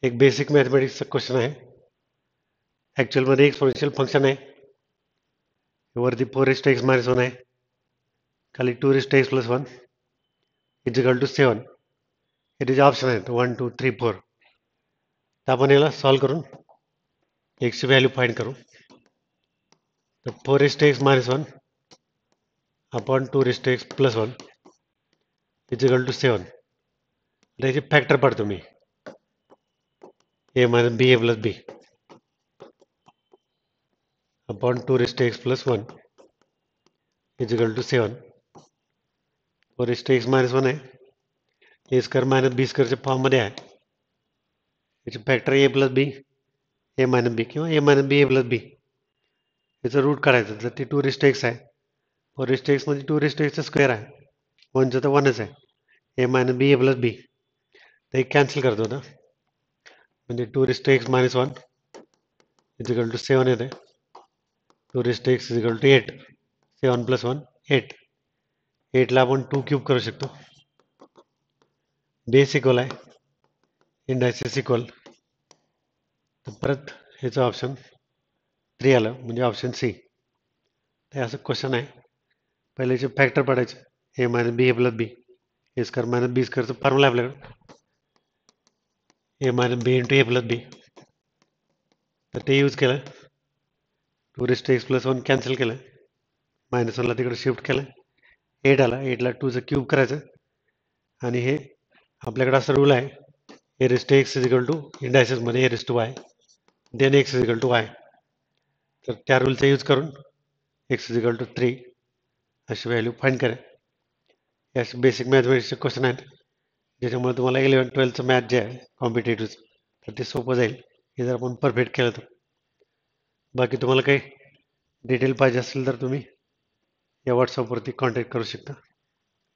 एक basic मॅथमॅटिक्सचा question आहे. ॲक्च्युअलमध्ये exponential function आहे. वरती 4x-1 आहे, खाली 2x+1 इज इक्वल टू 7. हे त्याचे ऑप्शन आहेत 1 2 3 4. तर आपण याला सॉल्व करून एक्सची व्हॅल्यू फाइंड करू. तर 4x-1 upon 2x+1 is equal to 7. त्याचे फॅक्टर पाडतो मी, a minus B A plus B upon 2x+1 is equal to 7. 4x-1 आहे, ए स्क्वेअर मायनस बी स्क्वेअरच्या फॉर्ममध्ये आहे. याचे फॅक्टर ए प्लस बी, ए मायनस बी किंवा ए मायनस बी ए प्लस बी. याचं रूट काढायचं. तर ते 2x आहे, 4x म्हणजे 2xचा स्क्वेअर आहे, 1चं तर 1च आहे. ए मायनस बी ए प्लस बी, तर एक कॅन्सल करतो ना, म्हणजे 2x-1 इज इक्वल टू 7 येते. 2x is equal to 8. 7 + 1 8. 8ला आपण 2 क्यूब करू शकतो. बेस इक्वल आहे, इंडायसेस इक्वल. तर परत ह्याचं ऑप्शन 3 आलं, म्हणजे ऑप्शन सी. तर असं क्वेश्चन आहे. पहिले याचे फॅक्टर पडायचे, ए minus B A plus B. A square minus B स्क्वेअरचं formula आहे आपल्याकडे, ए मायनस बी इंटू ए प्लस बी. तर ते यूज केलं. 2x+1 कॅन्सल केलं, -1ला तिकडे शिफ्ट केलं, 8 आला. 8ला 2चं क्यूब करायचं. आणि हे आपल्याकडे असं रूल आहे, a raise to x is equal to इंडायसेसमध्ये a raise to y, then x is equal to y. तर त्या रूलचा यूज करून एक्स इज इक्वल टू 3 अशी व्हॅल्यू फाइंड करा. हे असे बेसिक मॅथमॅटिक्सचे क्वेश्चन आहेत, ज्याच्यामुळे तुम्हाला 11-12चं मॅथ जे आहे कॉम्पिटेटिव्ह, तर ते सोपं जाईल हे जर आपण परफेक्ट केलं तर. बाकी तुम्हाला काही डिटेल पाहिजे असेल तर तुम्ही या व्हॉट्सअपवरती कॉन्टॅक्ट करू शकता.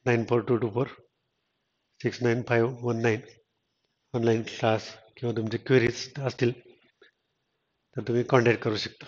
9422469519. ऑनलाईन क्लास किंवा तुमचे क्वेरीज असतील तर तुम्ही कॉन्टॅक्ट करू शकता.